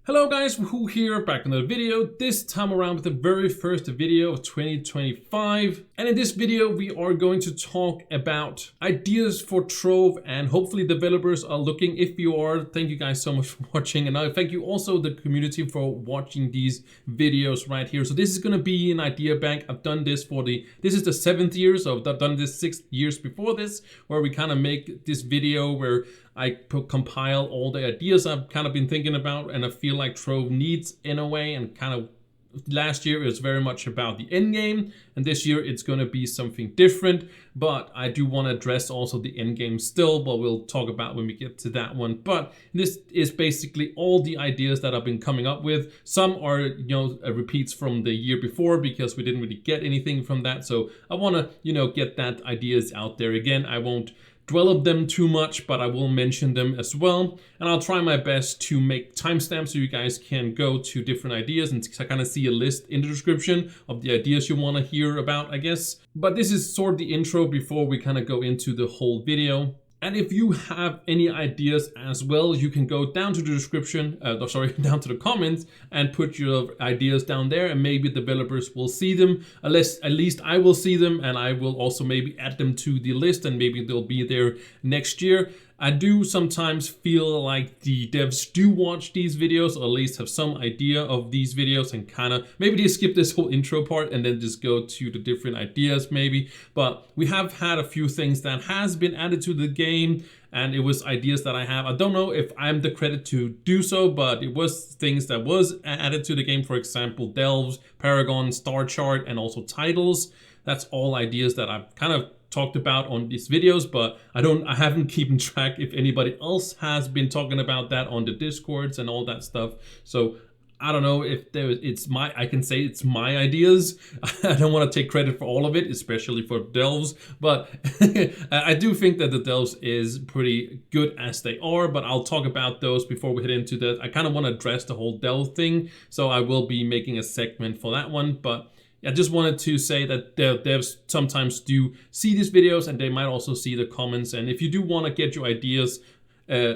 Hello guys, Wahoo here, back in another video, this time around with the very first video of 2025. And in this video we are going to talk about ideas for Trove, and hopefully developers are looking. If you are, thank you guys so much for watching, and I thank you also the community for watching these videos right here. So this is going to be an idea bank. I've done this this is the 7th year, so I've done this 6 years before this, where we kind of make this video where I compile all the ideas I've kind of been thinking about, and I feel like Trove needs in a way. And kind of last year it was very much about the end game, and this year it's going to be something different. But I do want to address also the end game still, but we'll talk about when we get to that one. But this is basically all the ideas that I've been coming up with. Some are, repeats from the year before because we didn't really get anything from that. So I want to, get that ideas out there again. I won't dwell on them too much, but I will mention them as well. And I'll try my best to make timestamps so you guys can go to different ideas and kind of see a list in the description of the ideas you want to hear about, I guess. But this is sort of the intro before we kind of go into the whole video. And if you have any ideas as well, you can go down to the description, down to the comments, and put your ideas down there, and maybe developers will see them. At least I will see them, and I will also maybe add them to the list, and maybe they'll be there next year. I do sometimes feel like the devs do watch these videos, or at least have some idea of these videos, and kind of maybe they skip this whole intro part and then just go to the different ideas maybe. But we have had a few things that has been added to the game, and it was ideas that I have. I don't know if I'm the credit to do so, but it was things that was added to the game. For example, delves, paragon, star chart, and also titles. That's all ideas that I've kind of talked about on these videos, but I haven't keeping track if anybody else has been talking about that on the Discords and all that stuff. So I don't know if I can say it's my ideas. I don't want to take credit for all of it, especially for delves, but I do think that the delves is pretty good as they are, but I'll talk about those before we head into that. I kind of want to address the whole delve thing, so I will be making a segment for that one. But I just wanted to say that devs sometimes do see these videos, and they might also see the comments. And if you do want to get your ideas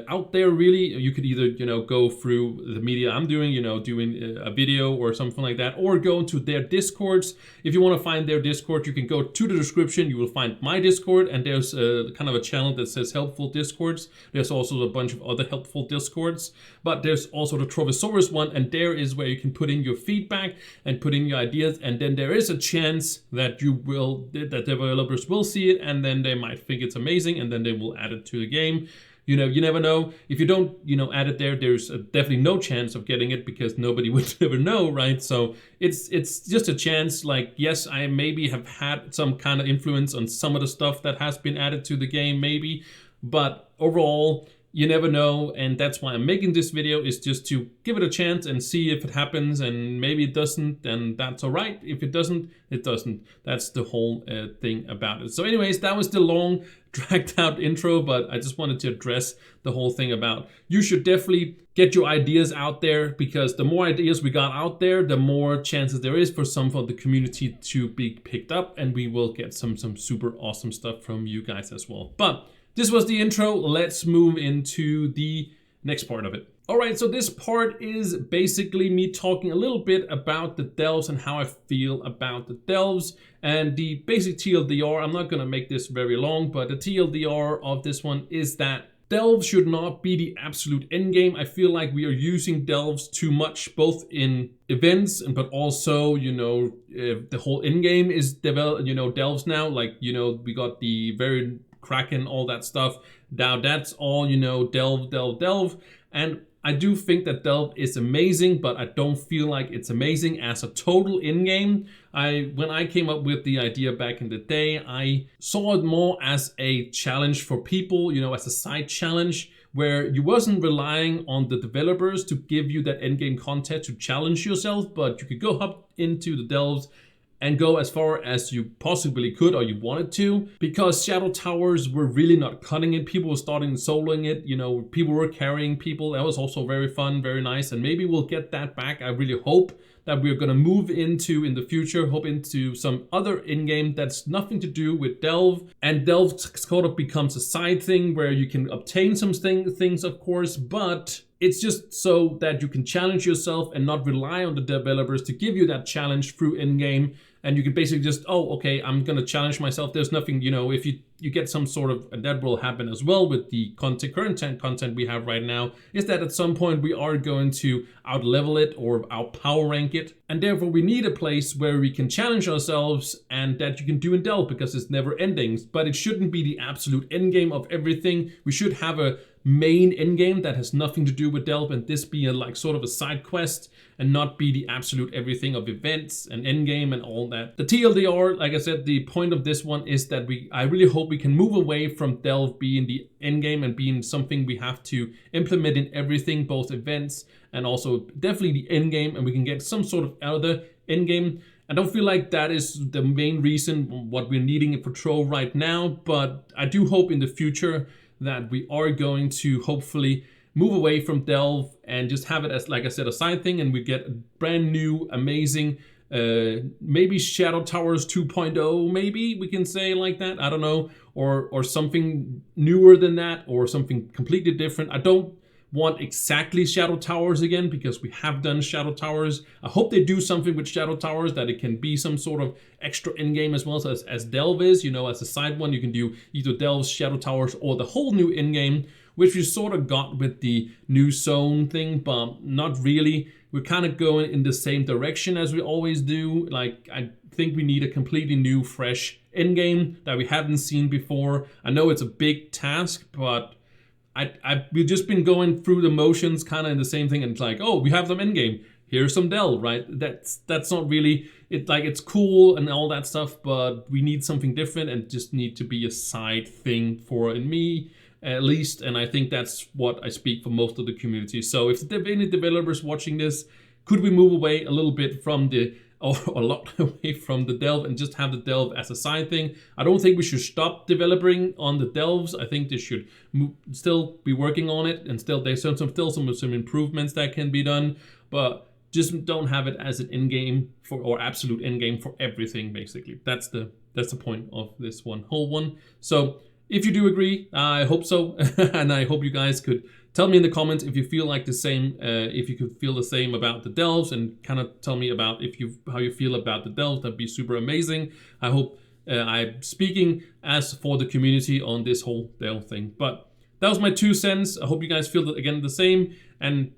out there, really, you could either go through the media I'm doing, doing a video or something like that, or go to their Discords. If you want to find their Discord, you can go to the description. You will find my Discord, and there's kind of a channel that says helpful Discords. There's also a bunch of other helpful Discords, but there's also the Trovosaurus one, and there is where you can put in your feedback and put in your ideas, and then there is a chance that that developers will see it, and then they might think it's amazing, and then they will add it to the game. You never know. If you don't, add it there, there's definitely no chance of getting it, because nobody would ever know, right? So it's just a chance. Like, yes, I maybe have had some kind of influence on some of the stuff that has been added to the game, maybe. But overall, you never know, and that's why I'm making this video, is just to give it a chance and see if it happens. And maybe it doesn't, and that's all right. If it doesn't, it doesn't. That's the whole thing about it. So anyways, that was the long, dragged out intro, but I just wanted to address the whole thing about you should definitely get your ideas out there, because the more ideas we got out there, the more chances there is for some of the community to be picked up, and we will get some super awesome stuff from you guys as well. But this was the intro. Let's move into the next part of it. All right, so this part is basically me talking a little bit about the delves and how I feel about the delves. And the basic TLDR, I'm not going to make this very long, but the TLDR of this one is that delves should not be the absolute end game. I feel like we are using delves too much, both in events, but also, the whole end game is delves now. Like, we got the very Kraken, all that stuff. Now that's all, delve. And I do think that delve is amazing, but I don't feel like it's amazing as a total in-game. When I came up with the idea back in the day, I saw it more as a challenge for people, as a side challenge, where you wasn't relying on the developers to give you that end-game content to challenge yourself, but you could go up into the delves and go as far as you possibly could, or you wanted to, because Shadow Towers were really not cutting it. People were starting soloing it, people were carrying people. That was also very fun, very nice, and maybe we'll get that back. I really hope that we're gonna move into in the future, into some other in-game that's nothing to do with delve. And delve sort of becomes a side thing where you can obtain some things, of course, but it's just so that you can challenge yourself and not rely on the developers to give you that challenge through in-game. And you can basically just, oh, okay, I'm gonna challenge myself. There's nothing, you know, if you get some sort of, and that will happen as well with the current content we have right now, is that at some point we are going to out-level it or out-power rank it. And therefore we need a place where we can challenge ourselves and that you can do in Delve, because it's never ending. But it shouldn't be the absolute end game of everything. We should have a main end game that has nothing to do with Delve, and this be a, like sort of a side quest, and not be the absolute everything of events and end game and all that. The TLDR, like I said, the point of this one is that I really hope we can move away from Delve being the end game and being something we have to implement in everything, both events and also definitely the end game, and we can get some sort of other end game. I don't feel like that is the main reason what we're needing it for Trove right now, but I do hope in the future that we are going to hopefully move away from Delve and just have it as, like I said, a side thing, and we get a brand new, amazing, maybe Shadow Towers 2.0, maybe we can say like that, I don't know, or something newer than that, or something completely different. I don't want exactly Shadow Towers again, because we have done Shadow Towers. I hope they do something with Shadow Towers, that it can be some sort of extra in-game as well as Delve is, you know, as a side one. You can do either Delve's Shadow Towers or the whole new in-game, which we sort of got with the new zone thing, but not really. We're kind of going in the same direction as we always do. Like, I think we need a completely new, fresh in-game that we haven't seen before. I know it's a big task, but we've just been going through the motions kind of in the same thing, and it's like, oh, we have them in game, here's some Delve, right? That's not really it. Like, it's cool and all that stuff, but we need something different, and just need to be a side thing for me at least. And I think that's what I speak for most of the community. So if there are any developers watching this, could we move away a little bit from the, or a lot away from the Delve, and just have the Delve as a side thing? I don't think we should stop developing on the Delves. I think they should still be working on it, and still there's some improvements that can be done, but just don't have it as an in-game for, or absolute in-game for everything, basically. That's the point of this whole one. So if you do agree, I hope so. And I hope you guys could tell me in the comments if you feel like the same, if you could feel the same about the Delves, and kind of tell me about how you feel about the Delves. That'd be super amazing. I hope I'm speaking as for the community on this whole Delve thing. But that was my 2 cents. I hope you guys feel again the same. And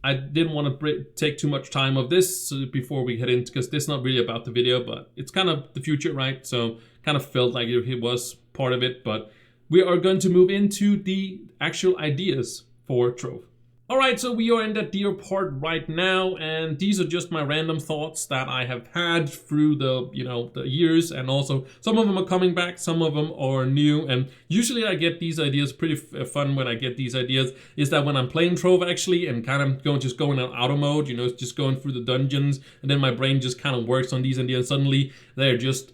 I didn't want to take too much time of this before we head in, because this is not really about the video, but it's kind of the future, right? So kind of felt like it was part of it, but we are going to move into the actual ideas for Trove. All right, so we are in that dear part right now, and these are just my random thoughts that I have had through the years, and also some of them are coming back, some of them are new. And usually I get these ideas pretty fun when I get these ideas, is that when I'm playing Trove actually, and kind of going in auto mode, just going through the dungeons, and then my brain just kind of works on these ideas. Suddenly they just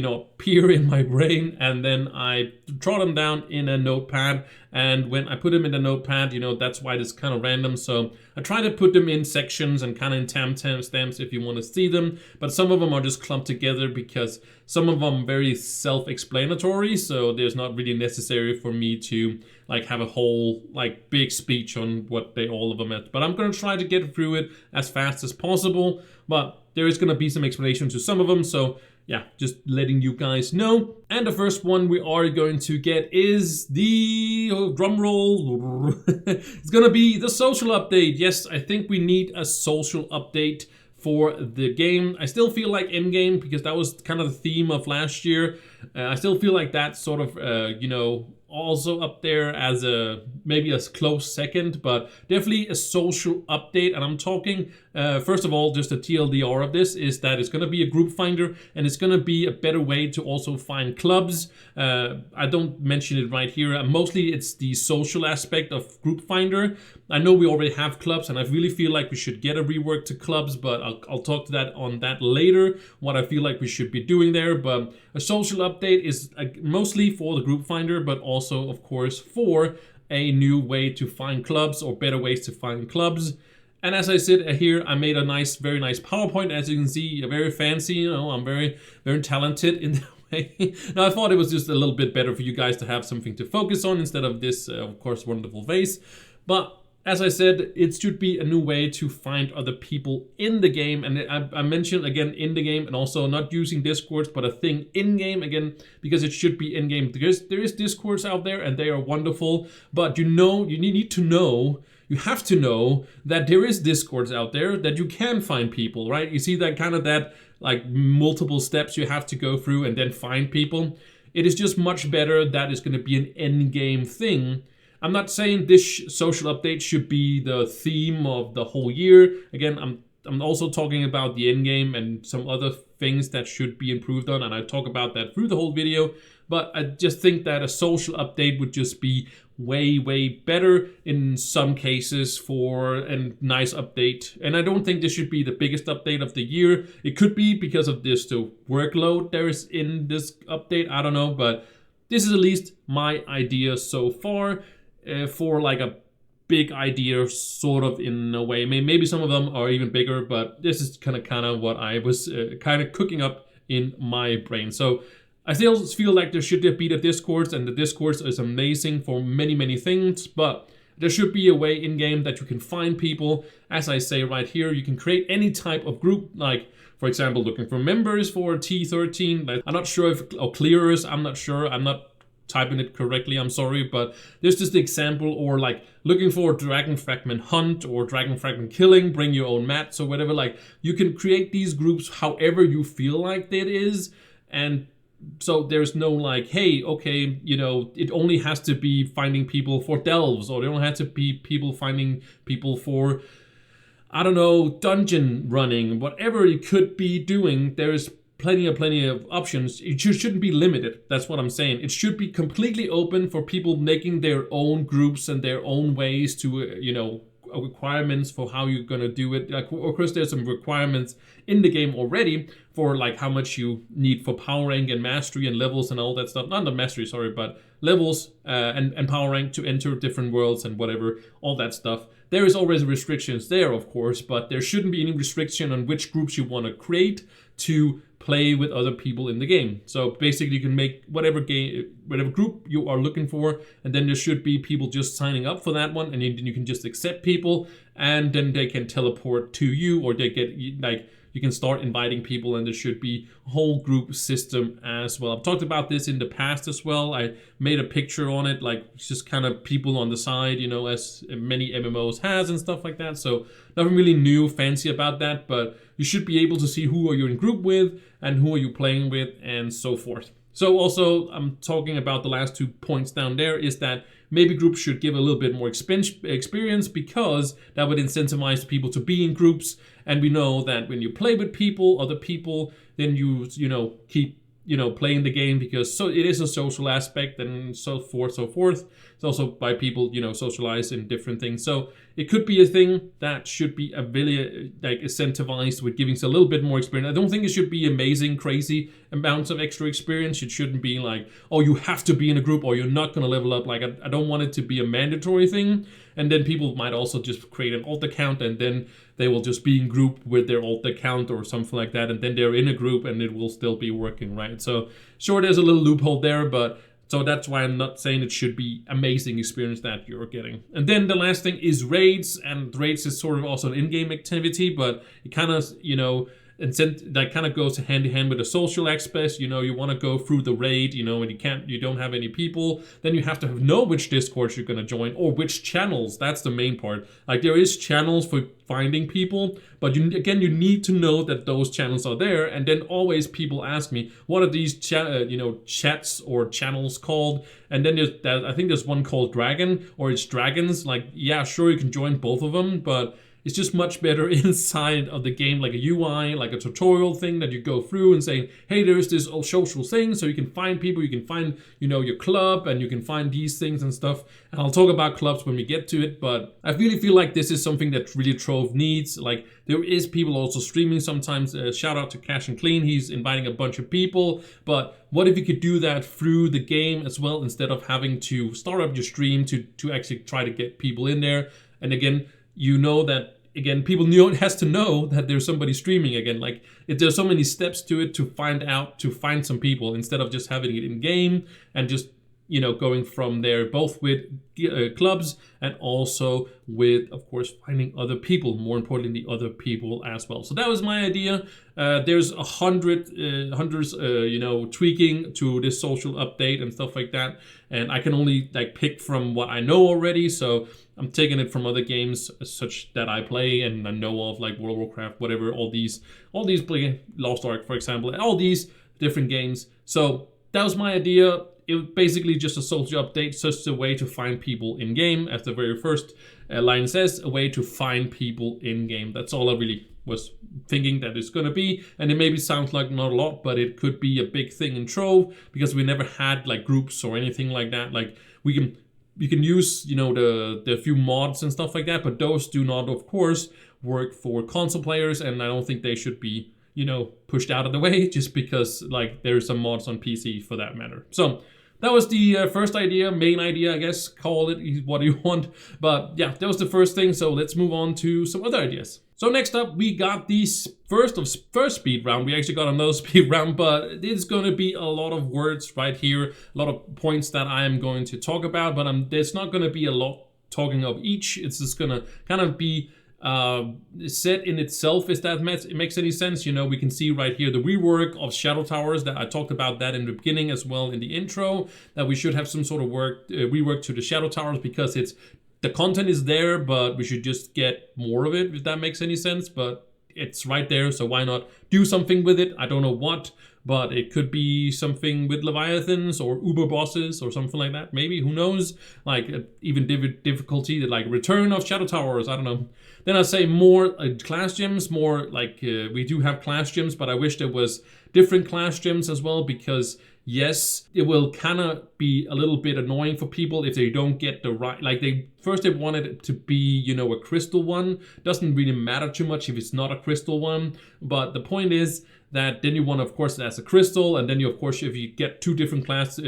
appear in my brain, and then I draw them down in a notepad. And when I put them in the notepad, that's why it's kind of random. So I try to put them in sections and kind of in timestamps if you want to see them. But some of them are just clumped together because some of them are very self-explanatory. So there's not really necessary for me to have a whole big speech on what all of them are. But I'm going to try to get through it as fast as possible. But there is going to be some explanation to some of them. So yeah, just letting you guys know. And the first one we are going to get is the drum roll. It's going to be the social update. Yes, I think we need a social update for the game. I still feel like endgame, because that was kind of the theme of last year. I still feel like that's sort of, also up there as maybe a close second, but definitely a social update. And I'm talking, first of all, just a TLDR of this is that it's going to be a group finder, and it's going to be a better way to also find clubs. I don't mention it right here. Mostly it's the social aspect of group finder. I know we already have clubs, and I really feel like we should get a rework to clubs, but I'll talk to that on that later, what I feel like we should be doing there. But a social update is mostly for the group finder, but also, of course, for a new way to find clubs, or better ways to find clubs. And as I said here, I made a very nice PowerPoint, as you can see, very fancy. I'm very, very talented in that way. Now, I thought it was just a little bit better for you guys to have something to focus on instead of this, of course, wonderful face. But as I said, it should be a new way to find other people in the game. And I mentioned again in the game, and also not using Discords, but a thing in game again, because it should be in game. Because there is Discords out there and they are wonderful, but you have to know that there is Discords out there that you can find people, right? You see that kind of that like multiple steps you have to go through and then find people. It is just much better that is going to be an in-game thing. I'm not saying this social update should be the theme of the whole year. Again, I'm also talking about the end game and some other things that should be improved on, and I talk about that through the whole video. But I just think that a social update would just be way better in some cases for a nice update. And I don't think this should be the biggest update of the year. It could be because of this the workload there is in this update. I don't know, but this is at least my idea so far. For like a big idea, sort of, in a way. Maybe some of them are even bigger, but this is kind of what I was kind of cooking up in my brain. So I still feel like there should be the Discords, and the Discords is amazing for many things, but there should be a way in game that you can find people. As I say right here, you can create any type of group, like for example looking for members for T13. I'm not sure if, or clearers, I'm not sure, I'm not typing it correctly, I'm sorry, but there's just the example, or like looking for dragon fragment hunt or dragon fragment killing, bring your own mats or whatever. Like you can create these groups however you feel like that is, and so there's no like, hey, okay, you know, it only has to be finding people for delves, or it only has to be people finding people for, I don't know, dungeon running, whatever you could be doing. There's plenty of options. It shouldn't be limited. That's what I'm saying. It should be completely open for people making their own groups and their own ways to, you know, requirements for how you're gonna do it. Like, of course, there's some requirements in the game already for like how much you need for power rank and mastery and levels and all that stuff. Not the mastery, sorry, but levels and power rank to enter different worlds and whatever, all that stuff. There is always restrictions there, of course, but there shouldn't be any restriction on which groups you want to create to play with other people in the game. So basically you can make whatever group you are looking for, and then there should be people just signing up for that one, and then you can just accept people, and then they can teleport to you, or they get like, you can start inviting people, and there should be a whole group system as well. I've talked about this in the past as well. I made a picture on it, like just kind of people on the side, you know, as many MMOs has and stuff like that. So nothing really new, fancy about that, but you should be able to see who are you in group with and who are you playing with and so forth. So also, I'm talking about the last 2 points down there, is that maybe groups should give a little bit more experience, because that would incentivize people to be in groups. And we know that when you play with people, other people, then you keep, playing the game, because so it is a social aspect and so forth. It's also by people, socialize in different things. So it could be a thing that should be really like incentivized with giving us a little bit more experience. I don't think it should be amazing, crazy amounts of extra experience. It shouldn't be like, oh, you have to be in a group or you're not going to level up. Like, I don't want it to be a mandatory thing. And then people might also just create an alt account, and then they will just be in group with their alt account or something like that. And then they're in a group and it will still be working, right? So sure, there's a little loophole there, but so that's why I'm not saying it should be amazing experience that you're getting. And then the last thing is raids, and raids is sort of also an in-game activity, but it kind of, that kind of goes hand in hand with the social aspect. You want to go through the raid, and you don't have any people, then you have to know which Discord you're going to join, or which channels. That's the main part. Like, there is channels for finding people, but you need to know that those channels are there. And then always people ask me, what are these chats or channels called? And then I think there's one called Dragon, or it's Dragons. Like, yeah, sure, you can join both of them, but it's just much better inside of the game, like a UI, like a tutorial thing that you go through and say, hey, there's this social thing, so you can find people, you can find, your club, and you can find these things and stuff. And I'll talk about clubs when we get to it, but I really feel like this is something that really Trove needs. Like, there is people also streaming sometimes. Shout out to Cash and Clean, he's inviting a bunch of people, but what if you could do that through the game as well, instead of having to start up your stream to actually try to get people in there? And again, people has to know that there's somebody streaming again. Like, there's so many steps to it to find some people, instead of just having it in game and just, you know, going from there, both with clubs and also with, of course, finding other people, more importantly, other people as well. So that was my idea. There's hundreds, you know, tweaking to this social update and stuff like that. And I can only like pick from what I know already. So I'm taking it from other games such that I play and I know of, like World of Warcraft, whatever, all these play Lost Ark, for example, all these different games. So that was my idea. It was basically just a social update, just a way to find people in game, as the very first line says, a way to find people in game. That's all I really was thinking that it's going to be. And it maybe sounds like not a lot, but it could be a big thing in Trove, because we never had like groups or anything like that. Like you can use, you know, the few mods and stuff like that, but those do not, of course, work for console players, and I don't think they should be, you know, pushed out of the way just because like there's some mods on PC for that matter. So that was the first idea, main idea, I guess, call it what you want. But yeah, that was the first thing. So let's move on to some other ideas. So next up, we got the first speed round. We actually got another speed round, but it's going to be a lot of words right here, a lot of points that I am going to talk about, but there's not going to be a lot talking of each. It's just going to kind of be set in itself, if that makes any sense. You know, we can see right here the rework of Shadow Towers, that I talked about that in the beginning as well in the intro, that we should have some sort of rework to the Shadow Towers, because the content is there, but we should just get more of it, if that makes any sense. But it's right there, so why not do something with it? I don't know what, but it could be something with Leviathans or Uber bosses or something like that. Maybe, who knows? Like even difficulty, like return of Shadow Towers, I don't know. Then I say more class gems, more like we do have class gems, but I wish there was different class gems as well, because yes, it will kind of be a little bit annoying for people if they don't get the right, like they wanted it to be, you know, a crystal one. Doesn't really matter too much if it's not a crystal one, but the point is that then you want, of course, as a crystal, and then you, of course, if you get two different class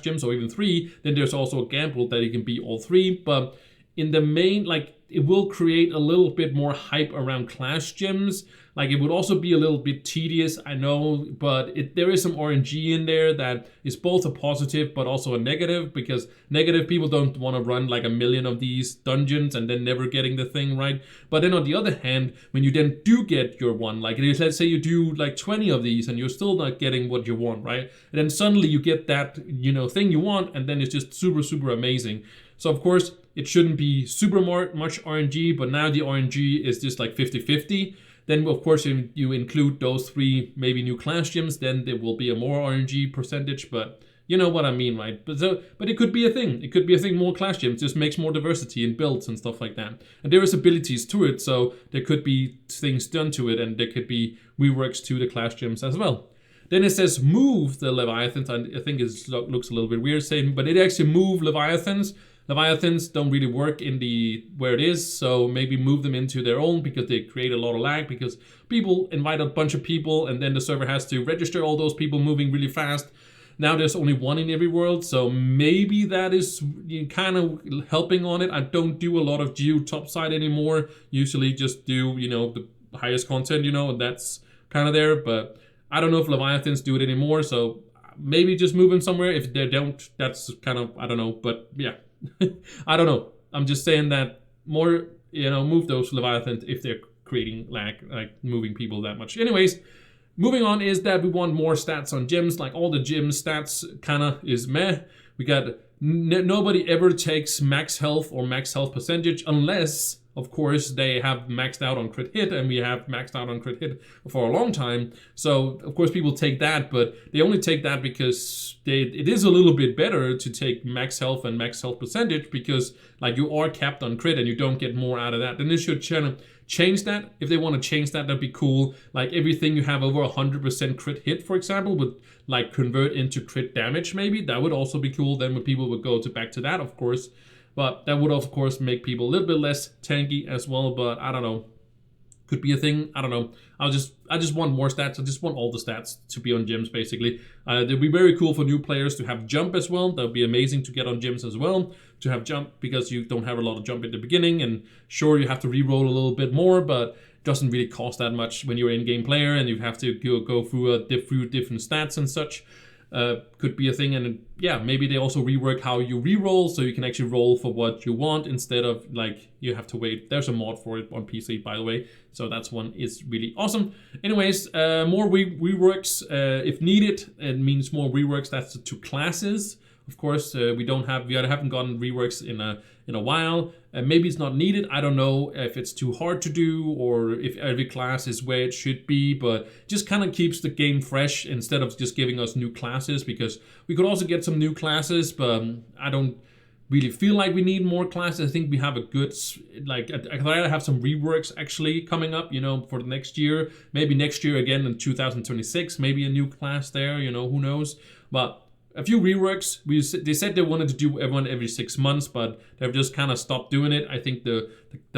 gems or even three, then there's also a gamble that it can be all three. But in the main, like, it will create a little bit more hype around class gems. Like, it would also be a little bit tedious, I know, but there is some RNG in there that is both a positive but also a negative, because negative people don't want to run like a million of these dungeons and then never getting the thing right. But then on the other hand, when you then do get your one, like let's say you do like 20 of these and you're still not getting what you want, right? And then suddenly you get that, you know, thing you want, and then it's just super, super amazing. So of course, it shouldn't be super much RNG, but now the RNG is just like 50-50. Then, of course, if you include those three maybe new class gems, then there will be a more RNG percentage, but you know what I mean, right? But it could be a thing. It could be a thing, more class gems, just makes more diversity in builds and stuff like that. And there is abilities to it, so there could be things done to it, and there could be reworks to the class gems as well. Then it says move the Leviathans. I think it looks a little bit weird saying, but it actually move Leviathans. Leviathans don't really work in where it is, so maybe move them into their own, because they create a lot of lag, because people invite a bunch of people and then the server has to register all those people moving really fast. Now there's only one in every world, so maybe that is kind of helping on it. I don't do a lot of geo topside anymore. Usually just do, you know, the highest content, you know, and that's kind of there. But I don't know if Leviathans do it anymore, so maybe just move them somewhere. If they don't, that's kind of, I don't know, but yeah. I don't know. I'm just saying that more, you know, move those Leviathans if they're creating lag, like moving people that much. Anyways, moving on is that we want more stats on gems. Like all the gem stats kind of is meh. We got nobody ever takes max health or max health percentage unless, of course, they have maxed out on crit hit, and we have maxed out on crit hit for a long time. So, of course, people take that, but they only take that because it is a little bit better to take max health and max health percentage, because, like, you are capped on crit and you don't get more out of that. Then they should change that. If they want to change that, that'd be cool. Like, everything you have over 100% crit hit, for example, would, like, convert into crit damage, maybe. That would also be cool. Then when people would go back to that, of course. But that would, of course, make people a little bit less tanky as well. But I don't know. Could be a thing. I don't know. I just want more stats. I just want all the stats to be on gyms, basically. It'd be very cool for new players to have jump as well. That would be amazing to get on gyms as well. To have jump, because you don't have a lot of jump at the beginning. And sure, you have to re-roll a little bit more, but it doesn't really cost that much when you're an in-game player and you have to go through different stats and such. could be a thing. And yeah, maybe they also rework how you reroll, so you can actually roll for what you want instead of like you have to wait. There's a mod for it on PC, by the way, so that's one is really awesome. Anyways, more reworks if needed. It means more reworks. That's the 2 classes. Of course, we haven't gotten reworks in a while. Maybe it's not needed. I don't know if it's too hard to do or if every class is where it should be, but just kind of keeps the game fresh instead of just giving us new classes, because we could also get some new classes, but I don't really feel like we need more classes. I think we have a good, like, I'd rather have some reworks actually coming up, you know, for the next year. Maybe next year again in 2026, maybe a new class there, you know, who knows. But a few reworks. They said they wanted to do one every 6 months, but they've just kind of stopped doing it. I think the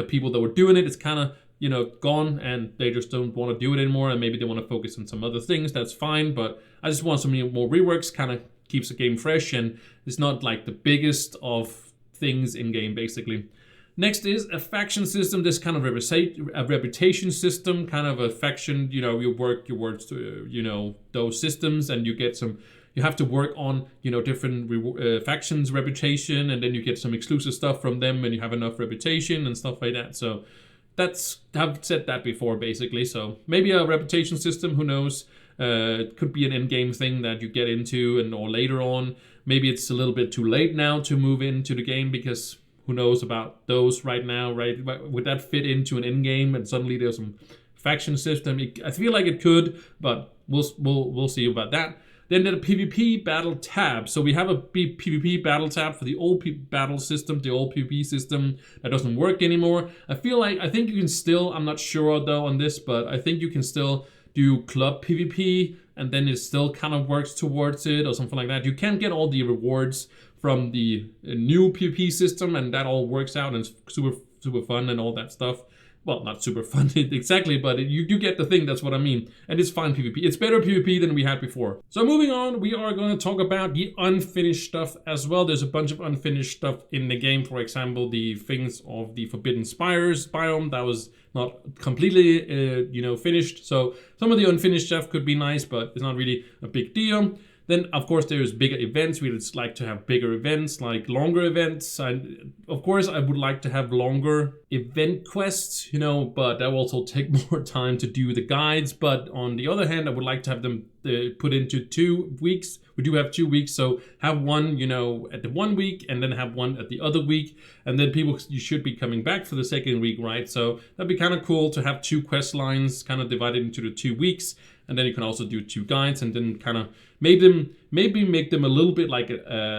people that were doing it, it's kind of, you know, gone, and they just don't want to do it anymore, and maybe they want to focus on some other things. That's fine, but I just want some more reworks. Kind of keeps the game fresh, and it's not like the biggest of things in game, basically. Next is a faction system. This kind of a reputation system, kind of a faction. You know, you work to, you know, those systems, and you get some. You have to work on, you know, different factions' reputation, and then you get some exclusive stuff from them when you have enough reputation and stuff like that. So I've said that before, basically. So maybe a reputation system, who knows? It could be an end-game thing that you get into, or later on. Maybe it's a little bit too late now to move into the game, because who knows about those right now, right? Would that fit into an end game, and suddenly there's some faction system? I feel like it could, but we'll see about that. Then the PvP battle tab. So we have a PvP battle tab for the old battle system, the old PvP system that doesn't work anymore. I think you can still, I'm not sure though on this, but I think you can still do club PvP, and then it still kind of works towards it or something like that. You can get all the rewards from the new PvP system, and that all works out, and it's super fun and all that stuff. Well, not super fun exactly, but you get the thing, that's what I mean. And it's fine PvP. It's better PvP than we had before. So moving on, we are going to talk about the unfinished stuff as well. There's a bunch of unfinished stuff in the game. For example, the things of the Forbidden Spires biome that was not completely, you know, finished. So some of the unfinished stuff could be nice, but it's not really a big deal. Then, of course, there's bigger events. We'd like to have bigger events, like longer events. And of course, I would like to have longer event quests, you know, but that will also take more time to do the guides. But on the other hand, I would like to have them put into 2 weeks. We do have 2 weeks, so have one, you know, at the 1 week, and then have one at the other week. And then you should be coming back for the second week, right? So that'd be kind of cool to have 2 quest lines kind of divided into the 2 weeks. And then you can also do 2 guides, and then kind of maybe make them a little bit like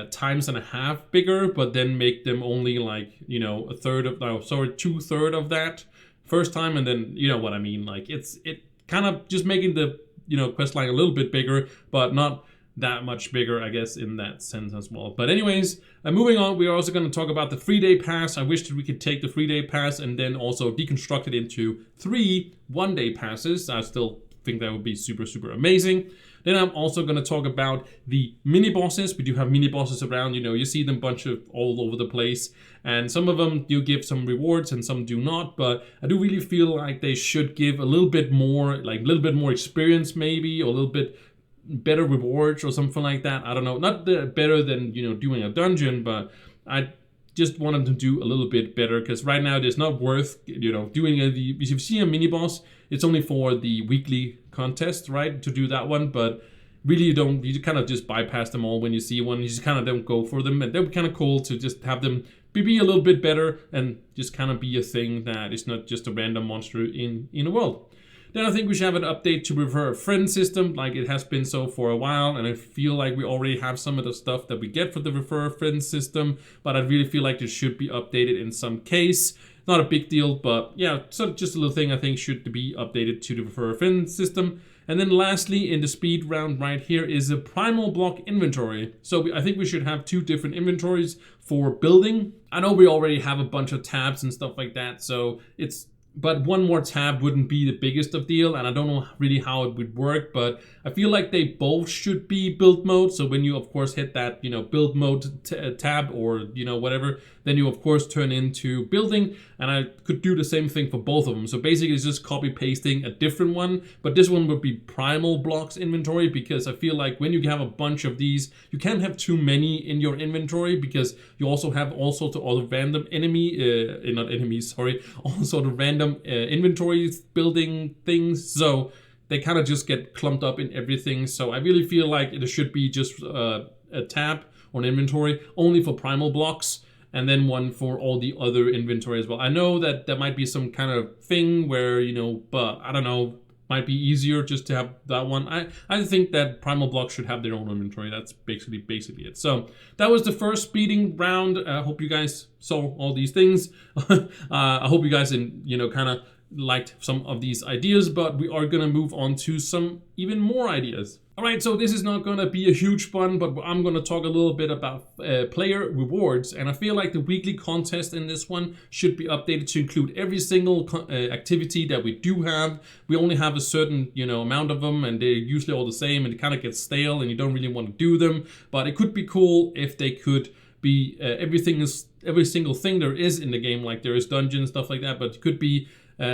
times and a half bigger, but then make them only like, you know, 2/3 of that first time, and then, you know what I mean. Like it kind of just making the, you know, quest line a little bit bigger, but not that much bigger, I guess, in that sense as well. But anyways, moving on, we are also going to talk about the 3-day pass. I wish that we could take the 3-day pass and then also deconstruct it into 3 one-day passes. I still think that would be super amazing. Then I'm also going to talk about the mini bosses. We do have mini bosses around, you know, you see them bunch of all over the place, and some of them do give some rewards and some do not, but I do really feel like they should give a little bit more, like a little bit more experience maybe, or a little bit better rewards or something like that. I don't know, not better than, you know, doing a dungeon, but I just want them to do a little bit better, because right now it's not worth, you know, doing if you see a mini boss, it's only for the weekly contest, right, to do that one. But really you kind of just bypass them all when you see one. You just kind of don't go for them, and they're kind of cool to just have them be a little bit better and just kind of be a thing that is not just a random monster in a world. Then I think we should have an update to Refer a Friend system, like it has been so for a while, and I feel like we already have some of the stuff that we get for the Refer a Friend system, but I really feel like it should be updated in some case. Not a big deal, but yeah, so just a little thing I think should be updated to the Refer a Friend system. And then lastly, in the speed round right here is a primal block inventory. So I think we should have 2 different inventories for building. I know we already have a bunch of tabs and stuff like that, so it's But one more tab wouldn't be the biggest of deal, and I don't know really how it would work, but I feel like they both should be build mode. So when you of course hit that, build mode tab, or whatever, then you of course turn into building, and I could do the same thing for both of them. So basically it's just copy pasting a different one, but this one would be primal blocks inventory, because I feel like when you have a bunch of these, you can't have too many in your inventory, because you also have all sorts of other random not enemies, sorry, all sorts of random inventory building things, so they kind of just get clumped up in everything. So I really feel like it should be just a tab or an inventory only for primal blocks, and then one for all the other inventory as well. I know that there might be some kind of thing where, but I don't know, might be easier just to have that one. I think that primal blocks should have their own inventory. That's basically it. So that was the first speeding round. I hope you guys saw all these things. I hope you guys kind of liked some of these ideas, but we are gonna move on to some even more ideas. All right, so this is not gonna be a huge one, but I'm gonna talk a little bit about player rewards, and I feel like the weekly contest in this one should be updated to include every single activity that we do have. We only have a certain amount of them, and they're usually all the same, and it kind of gets stale, and you don't really want to do them. But it could be cool if they could be every single thing there is in the game, like there is dungeons, stuff like that, but it could be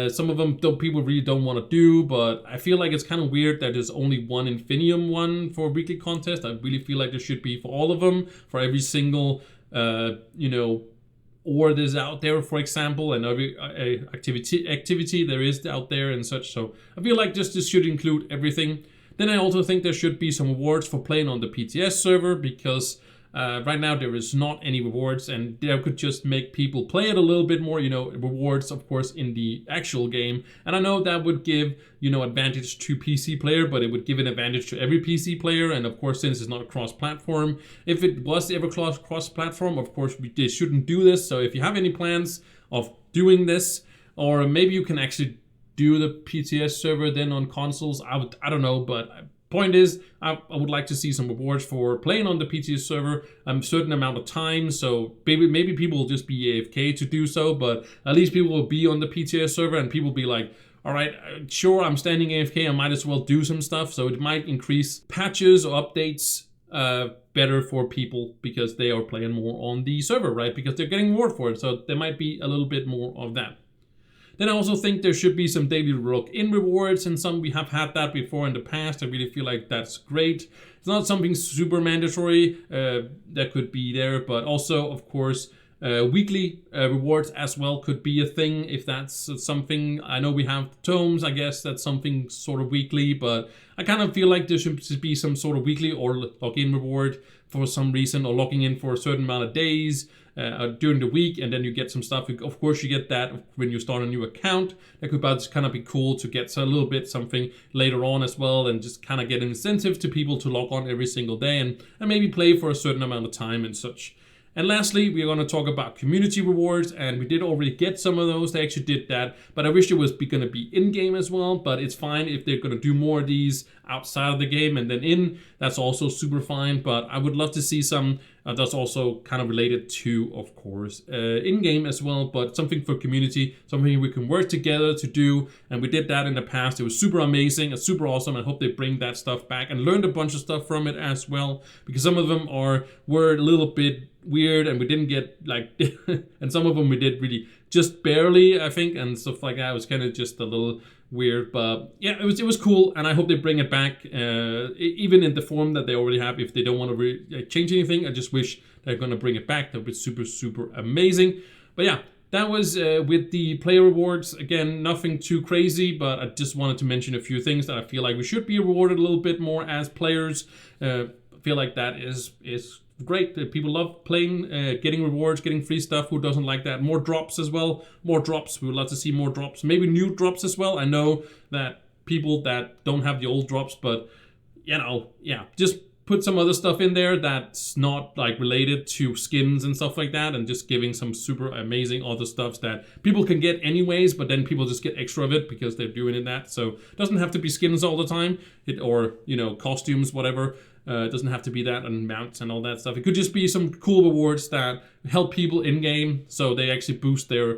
some of them people really don't want to do, but I feel like it's kind of weird that there's only one Infinium one for weekly contest. I really feel like there should be for all of them, for every single ore that's out there, for example, and every activity there is out there and such. So I feel like this should include everything. Then I also think there should be some rewards for playing on the PTS server, because right now there is not any rewards, and that could just make people play it a little bit more. Rewards of course in the actual game, and I know that would give advantage to PC player, but it would give an advantage to every PC player. And of course, since it's not cross-platform, if it was ever cross-platform, of course they shouldn't do this. So if you have any plans of doing this, or maybe you can actually do the PTS server then on consoles, I don't know, but point is, I would like to see some rewards for playing on the PTS server a certain amount of time. So maybe people will just be AFK to do so, but at least people will be on the PTS server, and people will be like, all right, sure, I'm standing AFK, I might as well do some stuff. So it might increase patches or updates better for people, because they are playing more on the server, right? Because they're getting reward for it. So there might be a little bit more of that. Then I also think there should be some daily log-in rewards, and some we have had that before in the past. I really feel like that's great. It's not something super mandatory that could be there, but also, of course, weekly rewards as well could be a thing, if that's something. I know we have tomes, I guess that's something sort of weekly, but I kind of feel like there should be some sort of weekly or log-in reward for some reason, or logging in for a certain amount of days during the week, and then you get some stuff. Of course, you get that when you start a new account. That could kind of be cool to get a little bit something later on as well, and just kind of get an incentive to people to log on every single day and maybe play for a certain amount of time and such. And lastly, we're going to talk about community rewards, and we did already get some of those. They actually did that, but I wish it was going to be in-game as well, but it's fine if they're going to do more of these outside of the game and then in. That's also super fine, but I would love to see some that's also kind of related to, of course, in-game as well, but something for community, something we can work together to do, and we did that in the past. It was super amazing and super awesome. I hope they bring that stuff back, and learned a bunch of stuff from it as well, because some of them were a little bit weird, and we didn't get and some of them we did really just barely, I think, and stuff like that. It was kind of just a little weird, but yeah, it was cool, and I hope they bring it back, even in the form that they already have. If they don't want to change anything, I just wish they're going to bring it back. That would be super, super amazing. But yeah, that was with the player rewards. Again, nothing too crazy, but I just wanted to mention a few things that I feel like we should be rewarded a little bit more as players. I feel like that is great. People love playing, getting rewards, getting free stuff. Who doesn't like that? More drops as well. More drops. We would love to see more drops. Maybe new drops as well. I know that people that don't have the old drops, but yeah, just put some other stuff in there that's not related to skins and stuff like that, and just giving some super amazing other stuffs that people can get anyways, but then people just get extra of it because they're doing it that. So it doesn't have to be skins all the time, or costumes, whatever. It doesn't have to be that, and mounts and all that stuff. It could just be some cool rewards that help people in game, so they actually boost their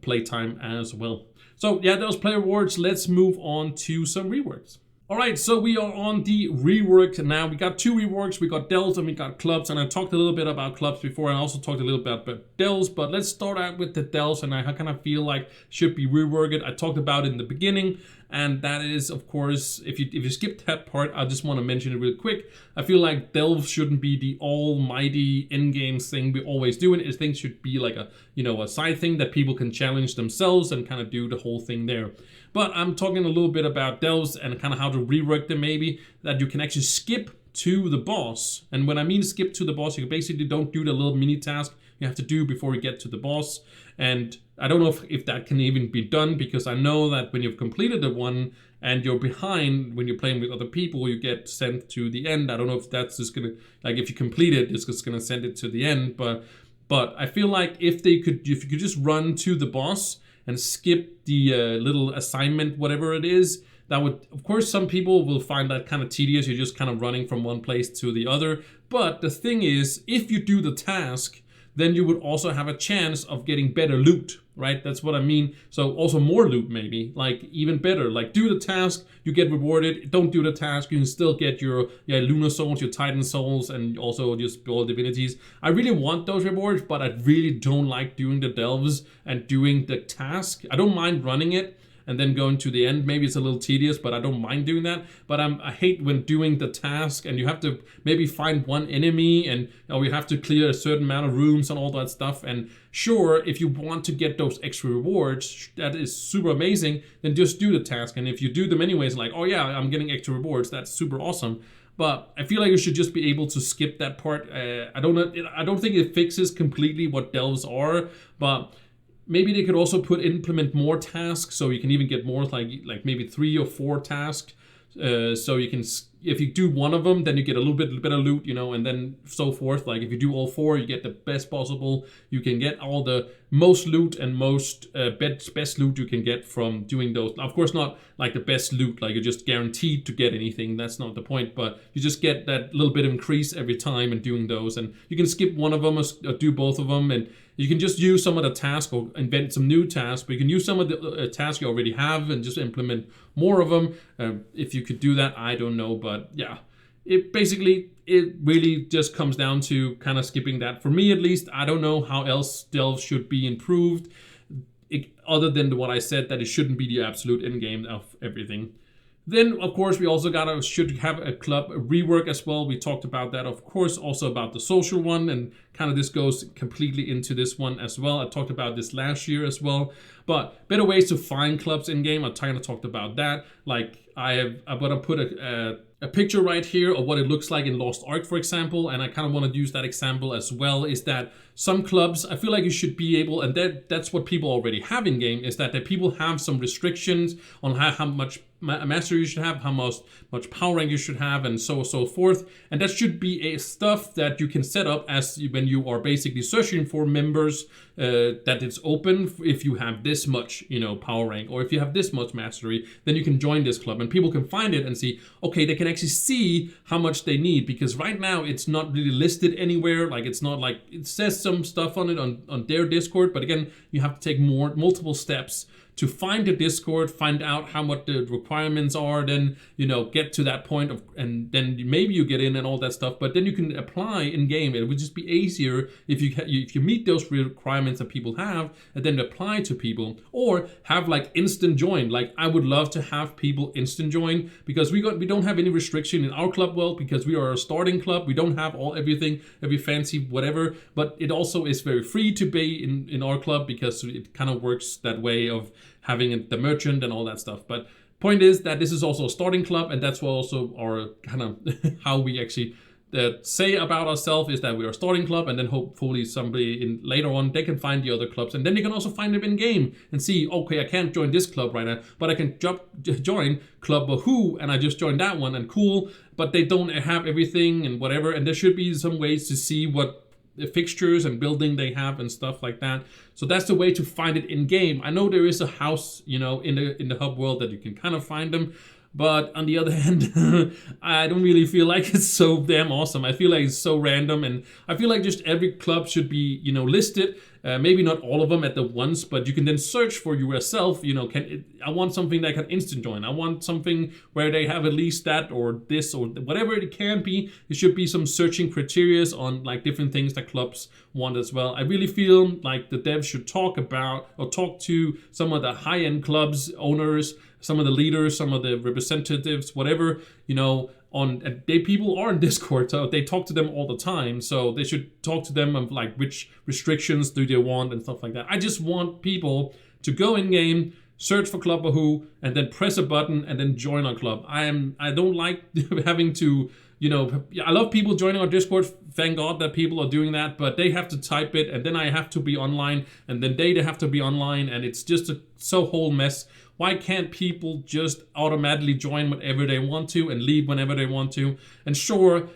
playtime as well. So yeah, those player rewards. Let's move on to some reworks. All right, so we are on the rework now. We got 2 reworks. We got delves and we got clubs. And I talked a little bit about clubs before. I also talked a little bit about delves. But let's start out with the delves and I kind of feel like should be reworked. I talked about it in the beginning. And that is, of course, if you skip that part, I just want to mention it real quick. I feel like delves shouldn't be the almighty in-game thing we always do. And things should be like a side thing that people can challenge themselves and kind of do the whole thing there. But I'm talking a little bit about delves and kind of how to rework them maybe, that you can actually skip to the boss. And when I mean skip to the boss, you basically don't do the little mini task you have to do before you get to the boss. And I don't know if that can even be done, because I know that when you've completed the one and you're behind when you're playing with other people, you get sent to the end. I don't know if that's just gonna, like if you complete it, it's just gonna send it to the end. But I feel like if you could just run to the boss and skip the little assignment, whatever it is, that would, of course, some people will find that kind of tedious. You're just kind of running from one place to the other. But the thing is, if you do the task, then you would also have a chance of getting better loot, right? That's what I mean. So also more loot maybe, like even better. Like do the task, you get rewarded. Don't do the task, you can still get your Lunar Souls, your Titan Souls, and also just all divinities. I really want those rewards, but I really don't like doing the delves and doing the task. I don't mind running it and then going to the end. Maybe it's a little tedious, but I don't mind doing that. But I hate when doing the task and you have to maybe find one enemy and you have to clear a certain amount of rooms and all that stuff. And sure, if you want to get those extra rewards, that is super amazing, then just do the task. And if you do them anyways, like, oh yeah, I'm getting extra rewards, that's super awesome. But I feel like you should just be able to skip that part. I don't think it fixes completely what delves are, but maybe they could also implement more tasks, so you can even get more, like maybe 3 or 4 tasks. So you can, if you do one of them, then you get a little bit better loot, and then so forth. Like if you do all 4, you get the best possible. You can get all the most loot and most best loot you can get from doing those. Of course, not like the best loot, like you're just guaranteed to get anything. That's not the point, but you just get that little bit of increase every time in doing those. And you can skip one of them or do both of them, and you can just use some of the tasks or invent some new tasks, but you can use some of the tasks you already have and just implement more of them. If you could do that, I don't know, but yeah. It really just comes down to kind of skipping that. For me, at least, I don't know how else delves should be improved, other than what I said, that it shouldn't be the absolute end game of everything. Then, of course, we also should have a club rework as well. We talked about that, of course, also about the social one, and kind of this goes completely into this one as well. I talked about this last year as well. But better ways to find clubs in game. I kind of talked about that. Like I'm gonna put a picture right here of what it looks like in Lost Ark, for example, and I kind of want to use that example as well. Is that some clubs, I feel like you should be able, and that's what people already have in game, is that people have some restrictions on how much mastery you should have, how much power rank you should have, and so forth. And that should be a stuff that you can set up as when you are basically searching for members, that it's open. If you have this much, power rank, or if you have this much mastery, then you can join this club, and people can find it and see, okay, they can actually see how much they need, because right now it's not really listed anywhere. Like it's not like it says some stuff on it on their Discord, but again, you have to take multiple steps to find the Discord, find out how much the requirements are, then, get to that point of, and then maybe you get in and all that stuff, but then you can apply in game. It would just be easier if you meet those requirements that people have, and then apply to people, or have like instant join. Like I would love to have people instant join, because we don't have any restriction in our club world, because we are a starting club. We don't have every fancy whatever, but it also is very free to be in our club, because it kind of works that way of having the merchant and all that stuff. But point is that this is also a starting club, and that's what also our kind of how we actually say about ourselves, is that we are a starting club, and then hopefully somebody later on, they can find the other clubs, and then you can also find them in game and see, okay, I can't join this club right now, but I can join Club Wahoo, and I just joined that one, and cool, but they don't have everything and whatever, and there should be some ways to see what the fixtures and building they have and stuff like that. So that's the way to find it in game. I know there is a house, in the hub world that you can kind of find them, but on the other hand, I don't really feel like it's so damn awesome. I feel like it's so random, and I feel like just every club should be, listed, maybe not all of them at the once, but you can then search for yourself, you know, I want something that can instant join. I want something where they have at least that or this or whatever it can be. There should be some searching criteria on like different things that clubs want as well. I really feel like the devs should talk about or talk to some of the high-end clubs owners, some of the leaders, some of the representatives, whatever, you know, people are in Discord, so they talk to them all the time. So they should talk to them of like which restrictions do they want and stuff like that. I just want people to go in game, search for Club Wahoo, and then press a button and then join our club. I don't like having to, you know, I love people joining our Discord. Thank God that people are doing that, but they have to type it, and then I have to be online, and then they have to be online, and it's just so whole mess. Why can't people just automatically join whenever they want to and leave whenever they want to? And sure,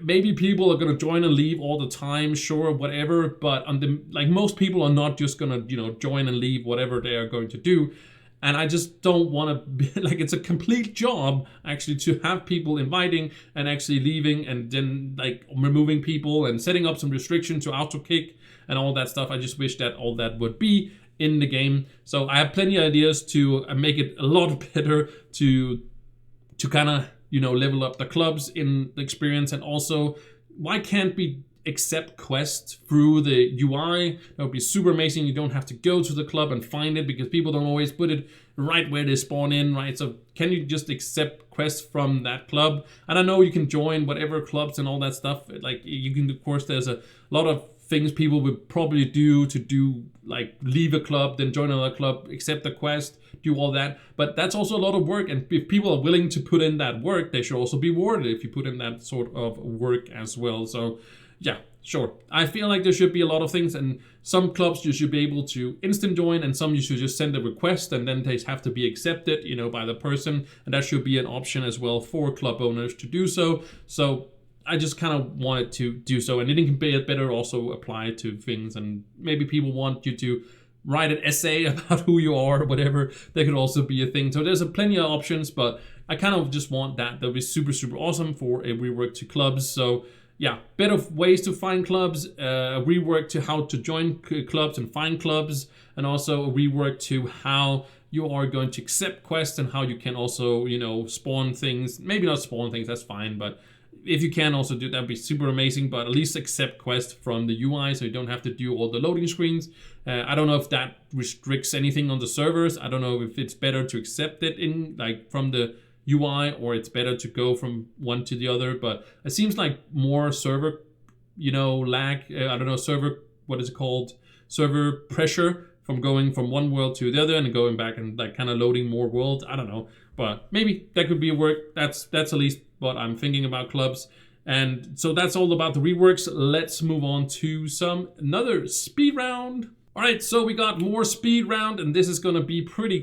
maybe people are gonna join and leave all the time, sure, whatever. But like most people are not just gonna, you know, join and leave whatever they are going to do. And I just don't want to be like, it's a complete job actually to have people inviting and actually leaving and then like removing people and setting up some restrictions to auto kick and all that stuff. I just wish that all that would be in the game. So I have plenty of ideas to make it a lot better to kind of, you know, level up the clubs in the experience. And also, why can't we accept quests through the UI? That would be super amazing. You don't have to go to the club and find it, because people don't always put it right where they spawn in, right? So can you just accept quests from that club? And I know you can join whatever clubs and all that stuff. Like you can, of course, there's a lot of things people would probably do like leave a club, then join another club, accept the quest, do all that. But that's also a lot of work, and if people are willing to put in that work, they should also be rewarded if you put in that sort of work as well. So yeah, sure. I feel like there should be a lot of things, and some clubs you should be able to instant join, and some you should just send a request and then they have to be accepted, you know, by the person, and that should be an option as well for club owners to do so. So I just kind of wanted to do so, and it can be better also apply to things, and maybe people want you to write an essay about who you are or whatever. That could also be a thing. So there's plenty of options, but I kind of just want that. That would be super, super awesome for a rework to clubs. So yeah, better ways to find clubs, rework to how to join clubs and find clubs, and also a rework to how you are going to accept quests and how you can also, you know, spawn things. Maybe not spawn things, that's fine, but if you can also do that, would be super amazing. But at least accept quests from the UI, so you don't have to do all the loading screens. I don't know if that restricts anything on the servers. I don't know if it's better to accept it in like from the UI, or it's better to go from one to the other. But it seems like more server, you know, lag. I don't know, server, what is it called? Server pressure from going from one world to the other and going back and like kind of loading more worlds. I don't know, but maybe that could be a work. That's at least what I'm thinking about clubs. And so that's all about the reworks. Let's move on to another speed round. All right, so we got more speed round, and this is gonna be pretty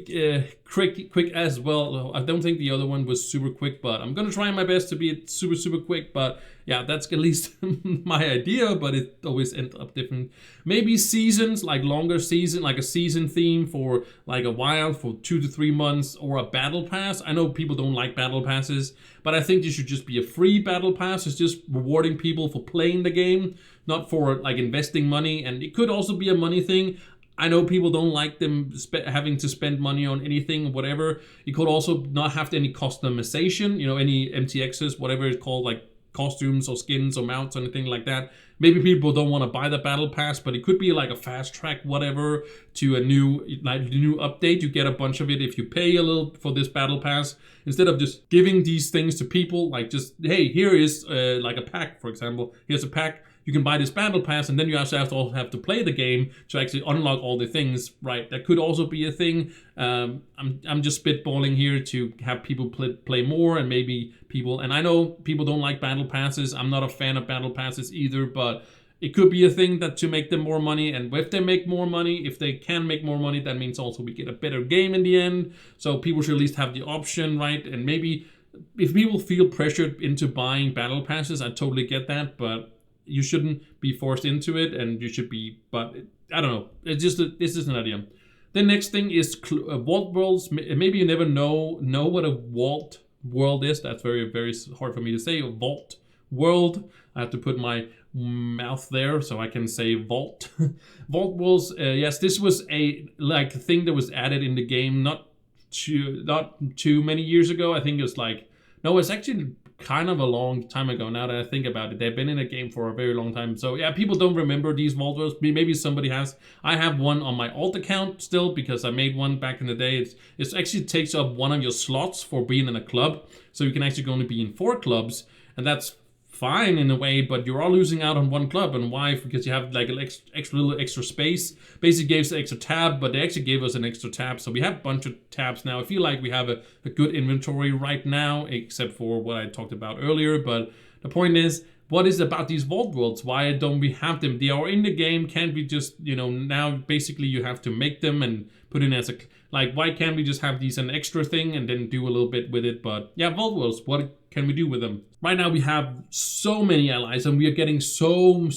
quick as well. I don't think the other one was super quick, but I'm gonna try my best to be super, super quick. But yeah, that's at least my idea, but it always ends up different. Maybe seasons, like longer season, like a season theme for like a while, for 2 to 3 months, or a battle pass. I know people don't like battle passes, but I think it should just be a free battle pass. It's just rewarding people for playing the game, not for like investing money. And it could also be a money thing. I know people don't like them having to spend money on anything, whatever. You could also not have any customization, you know, any MTXs, whatever it's called, like costumes or skins or mounts or anything like that. Maybe people don't want to buy the battle pass, but it could be like a fast track, whatever, to a new update. You get a bunch of it if you pay a little for this battle pass, instead of just giving these things to people. Like just, hey, here is like a pack, for example. Here's a pack. You can buy this battle pass, and then you also have to play the game to actually unlock all the things, right? That could also be a thing. I'm just spitballing here to have people play more, and maybe people, and I know people don't like battle passes. I'm not a fan of battle passes either, but it could be a thing that to make them more money. And if they make more money, if they can make more money, that means also we get a better game in the end. So people should at least have the option, right? And maybe if people feel pressured into buying battle passes, I totally get that, but you shouldn't be forced into it, and you should be, but I don't know. It's just this is an idea. The next thing is vault worlds. Maybe you never know what a vault world is. That's very, very hard for me to say. A vault world. I have to put my mouth there, so I can say vault. Vault walls, yes, this was a like thing that was added in the game not too many years ago. I think it was like, no, it's actually kind of a long time ago now that I think about it. They've been in a game for a very long time. So yeah, people don't remember these vault walls. Maybe somebody has. I have one on my alt account still because I made one back in the day. It actually takes up one of your slots for being in a club. So you can actually only be in 4 clubs, and that's fine in a way, but you're all losing out on one club. And why? Because you have like an little extra space. Basically gave us an extra tab, but they actually gave us an extra tab, so we have a bunch of tabs now. I feel like we have a good inventory right now, except for what I talked about earlier. But the point is, what is about these vault worlds? Why don't we have them? They are in the game. Can't we just, you know, now basically you have to make them and put in as a, like, why can't we just have these an extra thing and then do a little bit with it? But yeah, vault worlds, what can we do with them? Right now we have so many allies, and we are getting so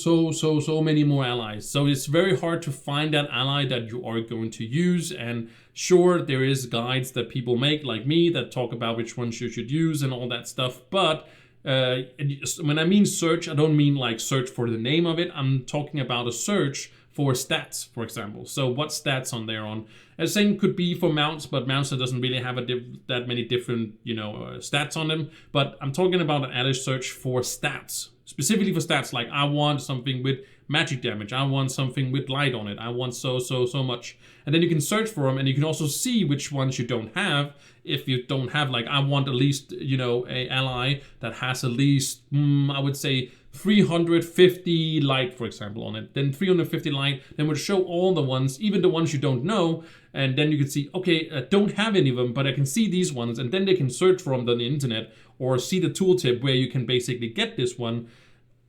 many more allies. So it's very hard to find that ally that you are going to use. And sure, there is guides that people make like me that talk about which ones you should use and all that stuff. But when I mean search, I don't mean like search for the name of it. I'm talking about a search for stats, for example. So what stats on there on? The same could be for mounts, but mounts that doesn't really have that many different, you know, stats on them. But I'm talking about an added search for stats, specifically for stats. Like I want something with magic damage. I want something with light on it. I want so much. And then you can search for them, and you can also see which ones you don't have. If you don't have, like, I want at least, you know, a ally that has at least, I would say 350 light, for example, on it. Then 350 light, then would show all the ones, even the ones you don't know. And then you can see, okay, I don't have any of them, but I can see these ones. And then they can search for them on the internet or see the tooltip where you can basically get this one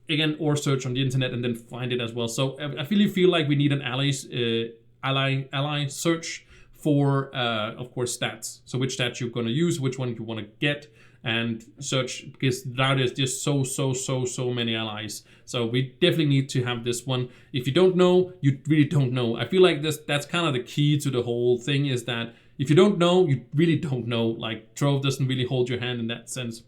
again, or search on the internet and then find it as well. So I really feel like we need an ally search for, of course, stats. So which stats you're going to use, which one you want to get, and search, because now there's just so many allies. So we definitely need to have this one. If you don't know, you really don't know. I feel like that's kind of the key to the whole thing, is that if you don't know, you really don't know. Like Trove doesn't really hold your hand in that sense.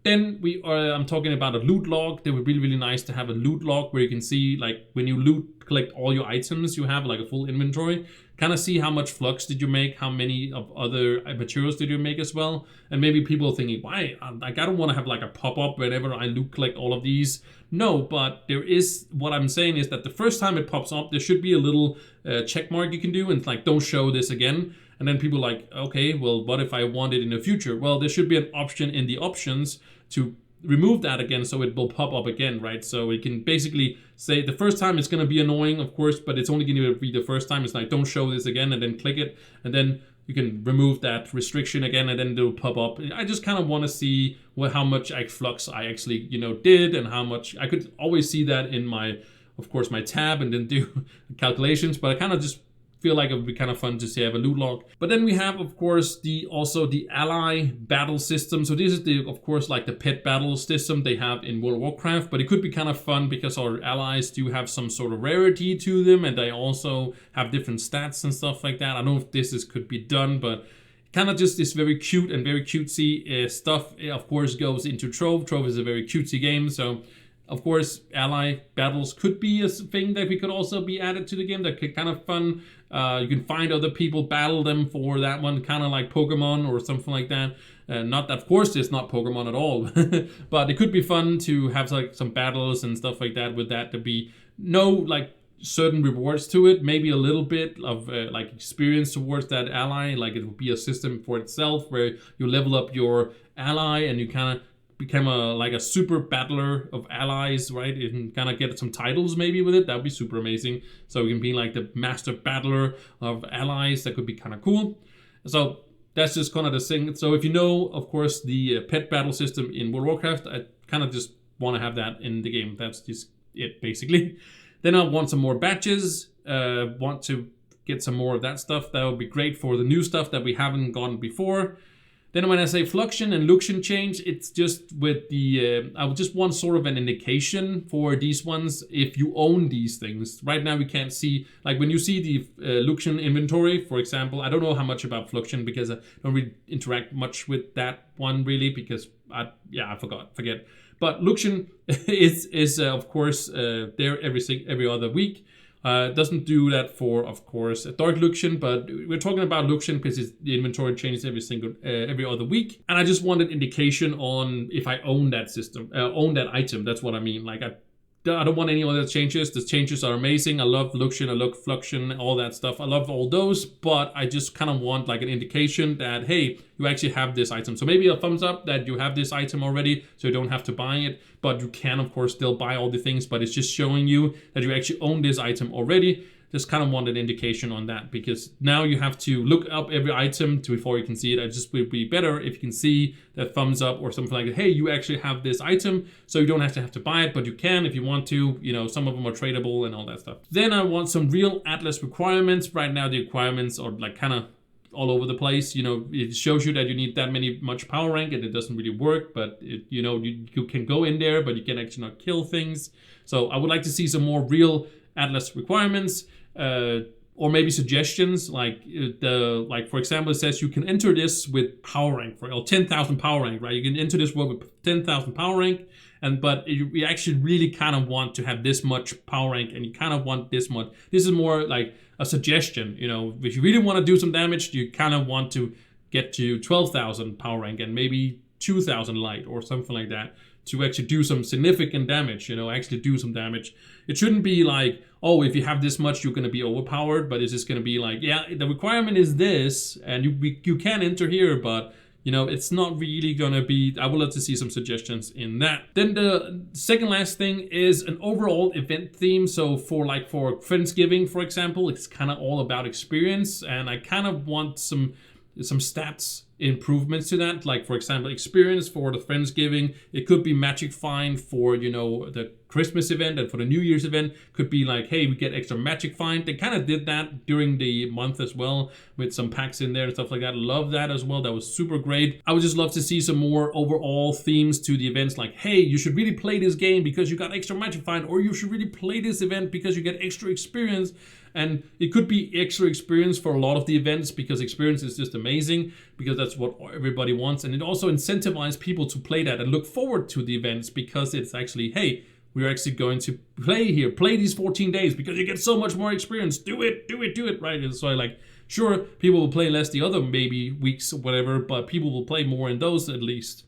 Then I'm talking about a loot log. They would be really nice to have a loot log where you can see, like, when you collect all your items, you have like a full inventory. Kind of see how much flux did you make, how many of other materials did you make as well. And maybe people are thinking, why? Like, I don't want to have like a pop-up whenever I loot collect all of these. No, but there is, what I'm saying is that the first time it pops up, there should be a little check mark you can do, and like, don't show this again. And then people are like, okay, well, what if I want it in the future? Well, there should be an option in the options to remove that again, so it will pop up again, right? So we can basically say the first time it's going to be annoying, of course, but it's only going to be the first time. It's like, don't show this again, and then click it, and then you can remove that restriction again, and then it'll pop up. I just kind of want to see how much flux I actually, you know, did, and how much I could always see that in my, of course, my tab, and then do calculations. But I kind of just feel like it would be kind of fun to see, have a loot log. But then we have, of course, also the ally battle system. So this is of course, like the pet battle system they have in World of Warcraft, but it could be kind of fun because our allies do have some sort of rarity to them, and they also have different stats and stuff like that. I don't know if this could be done, but kind of just this very cute and very cutesy stuff, of course, goes into Trove. Trove is a very cutesy game, so of course, ally battles could be a thing that we could also be added to the game. That could kind of fun. You can find other people, battle them for that one, kind of like Pokemon or something like that. Not that, of course, it's not Pokemon at all, but it could be fun to have like some battles and stuff like that. With that, to be no like certain rewards to it, maybe a little bit of like experience towards that ally. Like it would be a system for itself where you level up your ally and you kind of become like a super battler of allies, right? You can kind of get some titles maybe with it. That would be super amazing. So you can be like the master battler of allies. That could be kind of cool. So that's just kind of the thing. So if you know, of course, the pet battle system in World of Warcraft, I kind of just want to have that in the game. That's just it, basically. Then I want some more badges. Want to get some more of that stuff. That would be great for the new stuff that we haven't gotten before. Then when I say fluxion and luxion change, it's just with the, I would just want sort of an indication for these ones if you own these things. Right now we can't see, like when you see the luxion inventory, for example, I don't know how much about fluxion because I don't really interact much with that one really because I forget. But Luxian is of course there every other week. Doesn't do that for, of course, Dark Luxian, but we're talking about Luxian because the inventory changes every other week. And I just wanted indication on if I own that system, own that item. That's what I mean. Like I don't want any other changes. The changes are amazing. I love Luxian, I love Fluxian, all that stuff. I love all those, but I just kind of want like an indication that, hey, you actually have this item. So maybe a thumbs up that you have this item already, so you don't have to buy it, but you can, of course, still buy all the things, but it's just showing you that you actually own this item already. Just kind of want an indication on that, because now you have to look up every item before you can see it. It just would be better if you can see that thumbs up or something like that. Hey, you actually have this item, so you don't have to buy it, but you can if you want to. You know, some of them are tradable and all that stuff. Then I want some real Atlas requirements. Right now, the requirements are like kind of all over the place. You know, it shows you that you need that much power rank, and it doesn't really work. But you know, you can go in there, but you can actually not kill things. So I would like to see some more real Atlas requirements. Or maybe suggestions, like for example, it says you can enter this with power rank or 10,000 power rank, right? You can enter this world with 10,000 power rank, but you actually really kind of want to have this much power rank, and you kind of want this much. This is more like a suggestion, you know. If you really want to do some damage, you kind of want to get to 12,000 power rank and maybe 2,000 light or something like that to actually do some significant damage, you know, actually do some damage. It shouldn't be like, oh, if you have this much, you're going to be overpowered, but it's just going to be like, yeah, the requirement is this, and you can enter here, but, you know, it's not really going to be, I would love to see some suggestions in that. Then the second last thing is an overall event theme. So for Friendsgiving, for example, it's kind of all about experience, and I kind of want some stats improvements to that. Like, for example, experience for the Friendsgiving. It could be magic find for, you know, the Christmas event, and for the New Year's event could be like, hey, we get extra magic find. They kind of did that during the month as well with some packs in there and stuff like that. Love that as well. That was super great. I would just love to see some more overall themes to the events, like, hey, you should really play this game because you got extra magic find, or you should really play this event because you get extra experience. And it could be extra experience for a lot of the events, because experience is just amazing, because that's what everybody wants. And it also incentivizes people to play that and look forward to the events, because it's actually, hey, we're actually going to play here, play these 14 days because you get so much more experience. Do it, right? And so like, sure, people will play less the other maybe weeks or whatever, but people will play more in those at least.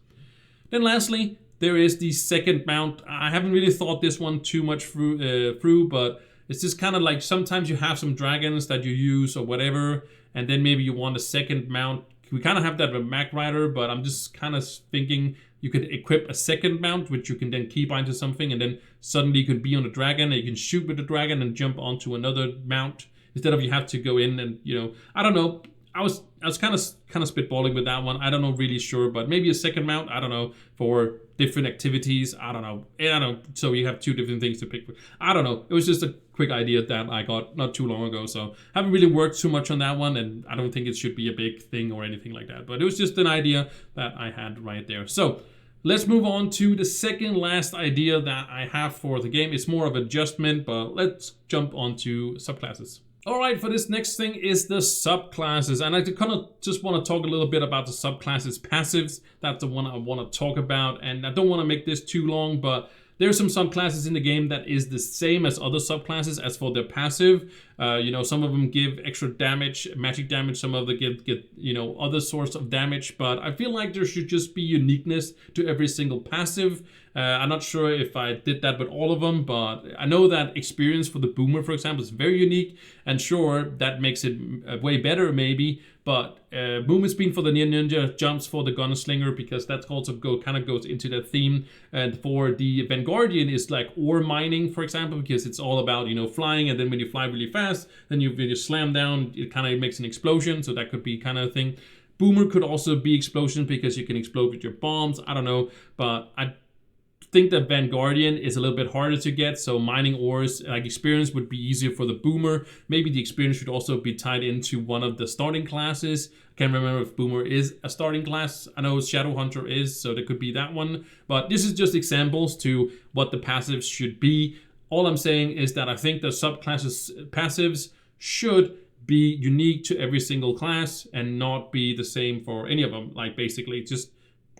Then lastly, there is the second mount. I haven't really thought this one too much through, but it's just kind of like sometimes you have some dragons that you use or whatever, and then maybe you want a second mount. We kind of have that with Mac Rider, but I'm just kind of thinking you could equip a second mount, which you can then keep onto something, and then suddenly you could be on a dragon, and you can shoot with the dragon and jump onto another mount, instead of you have to go in and, you know, I don't know. I was kind of spitballing with that one. I don't know, really sure, but maybe a second mount, I don't know, for different activities. I don't know. So you have two different things to pick. I don't know. It was just a quick idea that I got not too long ago. So I haven't really worked too much on that one, and I don't think it should be a big thing or anything like that. But it was just an idea that I had right there. So let's move on to the second last idea that I have for the game. It's more of adjustment, but let's jump onto subclasses. All right, for this next thing is the subclasses, and I kind of just want to talk a little bit about the subclasses passives. That's the one I want to talk about, and I don't want to make this too long, but there's some subclasses in the game that is the same as other subclasses as for their passive. You know, some of them give extra damage, magic damage. Some of them get you know, other sorts of damage. But I feel like there should just be uniqueness to every single passive. I'm not sure if I did that with all of them, but I know that experience for the boomer, for example, is very unique. And sure, that makes it way better maybe. But movement speed for the ninja, jumps for the gunslinger, because that also kind of goes into that theme. And for the Vanguardian is like ore mining, for example, because it's all about, you know, flying, and then when you fly really fast, then when you slam down, it kind of makes an explosion. So that could be kind of a thing. Boomer could also be explosion, because you can explode with your bombs. I don't know, but I think that Vanguardian is a little bit harder to get, so mining ores, like experience, would be easier for the boomer. Maybe the experience should also be tied into one of the starting classes. I can't remember if boomer is a starting class. I know Shadow Hunter is, so there could be that one. But this is just examples to what the passives should be. All I'm saying is that I think the subclasses passives should be unique to every single class and not be the same for any of them. Like basically just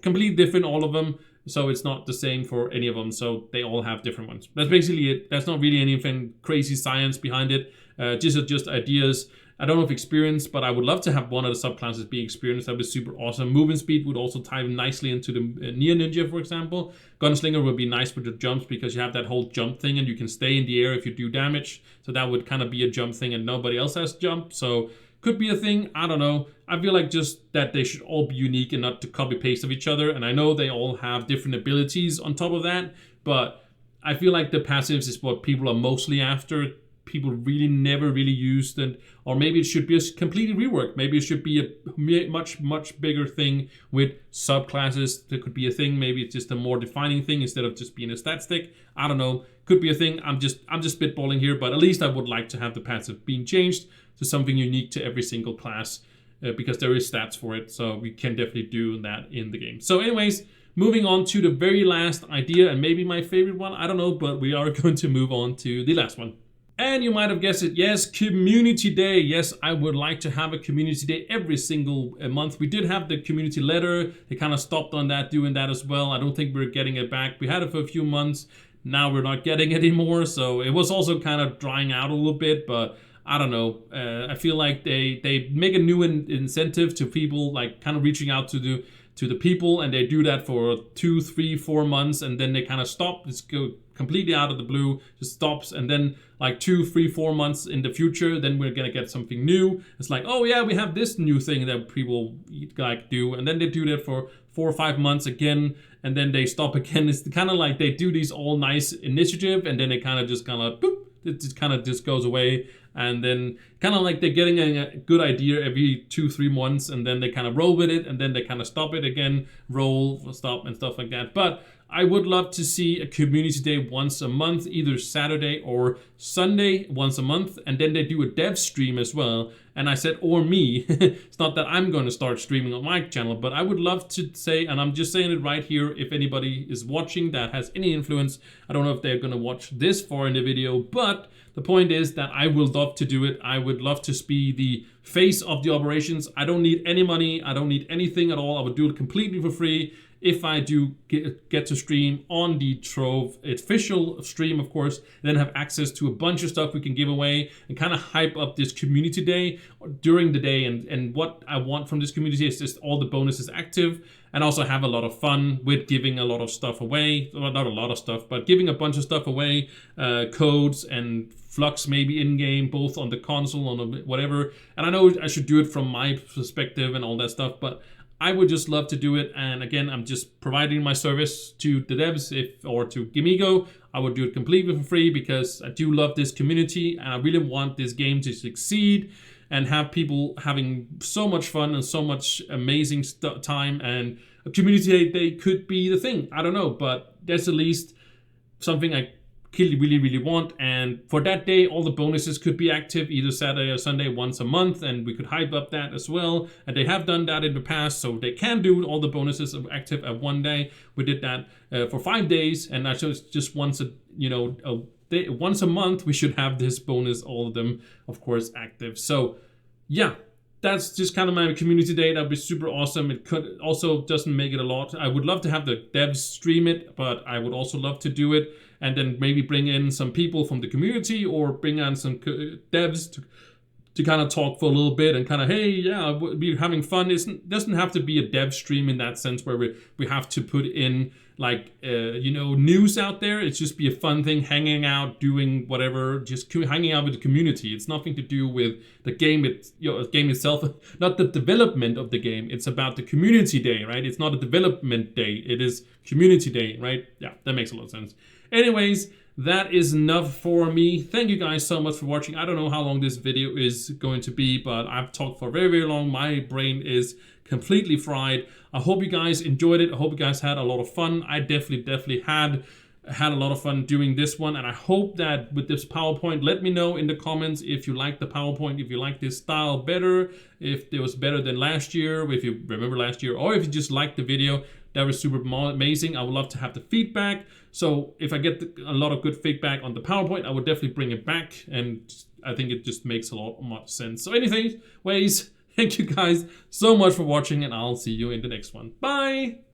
completely different, all of them. so it's not the same for any of them. So they all have different ones. That's basically it. That's not really anything crazy science behind it. Just ideas. I don't know if experience, but I would love to have one of the subclasses be experienced. That would be super awesome. Movement speed would also tie nicely into the Near Ninja, for example. Gunslinger would be nice with the jumps because you have that whole jump thing and you can stay in the air if you do damage. So that would kind of be a jump thing and nobody else has jump. So could be a thing. I don't know. I feel like just that they should all be unique and not to copy paste of each other. And I know they all have different abilities on top of that, but I feel like the passives is what people are mostly after. People really never really used it, or maybe it should be a completely reworked. Maybe it should be a much bigger thing with subclasses. There could be a thing. Maybe it's just a more defining thing instead of just being a stat stick. I don't know. Could be a thing. I'm just spitballing here, but at least I would like to have the passive being changed to something unique to every single class because there is stats for it. So we can definitely do that in the game. So anyways, moving on to the very last idea and maybe my favorite one. I don't know, but we are going to move on to the last one. And you might have guessed it, yes, community day. Yes, I would like to have a community day every single month. We did have the community letter. They kind of stopped on that, doing that as well. I don't think we're getting it back. We had it for a few months. Now we're not getting it anymore. So it was also kind of drying out a little bit, but I don't know. I feel like they make a new incentive to people, like kind of reaching out to the people, and they do that for 2, 3, 4 months, and then they kind of stop. It's go completely out of the blue, just stops, and then like 2, 3, 4 months in the future, then we're gonna get something new. It's like, oh yeah, we have this new thing that people like do, and then they do that for 4 or 5 months again, and then they stop again. It's kind of like they do these all nice initiative, and then they kind of just boop, it just kind of just goes away. And then kind of like they're getting a good idea every 2, 3 months, and then they kind of roll with it, and then they kind of stop it again, roll, stop, and stuff like that. But I would love to see a community day once a month, either Saturday or Sunday once a month, and then they do a dev stream as well. And I said, or me. It's not that I'm going to start streaming on my channel, but I would love to say, and I'm just saying it right here, if anybody is watching that has any influence, I don't know if they're going to watch this far in the video, but the point is that I would love to do it. I would love to be the face of the operations. I don't need any money. I don't need anything at all. I would do it completely for free. If I do get to stream on the Trove official stream, of course, then have access to a bunch of stuff we can give away and kind of hype up this community day during the day. And what I want from this community is just all the bonuses active, and also have a lot of fun with giving a lot of stuff away. Well, not a lot of stuff, but giving a bunch of stuff away, codes and flux maybe in-game, both on the console, on the whatever. And I know I should do it from my perspective and all that stuff, but I would just love to do it. And again, I'm just providing my service to the devs or to Gamigo. I would do it completely for free because I do love this community and I really want this game to succeed and have people having so much fun and so much amazing time. And a community day could be the thing. I don't know, but that's at least something I really want. And for that day, all the bonuses could be active either Saturday or Sunday once a month, and we could hype up that as well. And they have done that in the past, so they can do all the bonuses active at one day. We did that for 5 days, and I chose just once once a month we should have this bonus, all of them of course active. So yeah, that's just kind of my community day. That'd be super awesome. It could also doesn't make it a lot. I would love to have the devs stream it, but I would also love to do it and then maybe bring in some people from the community or bring on some devs to kind of talk for a little bit and kind of, hey, yeah, we're having fun. It doesn't have to be a dev stream in that sense where we have to put in like, news out there. It's just be a fun thing, hanging out, doing whatever, just hanging out with the community. It's nothing to do with the game, game itself, not the development of the game. It's about the community day, right? It's not a development day. It is community day, right? Yeah, that makes a lot of sense. Anyways, that is enough for me. Thank you guys so much for watching. I don't know how long this video is going to be, but I've talked for very long. My brain is completely fried. I hope you guys enjoyed it. I hope you guys had a lot of fun. I definitely had a lot of fun doing this one, and I hope that with this PowerPoint, let me know in the comments if you like the PowerPoint, if you like this style better, if it was better than last year, if you remember last year, or if you just liked the video. That was super amazing. I would love to have the feedback. So if I get a lot of good feedback on the PowerPoint, I would definitely bring it back. And I think it just makes a lot much sense. So anyways, thank you guys so much for watching, and I'll see you in the next one. Bye.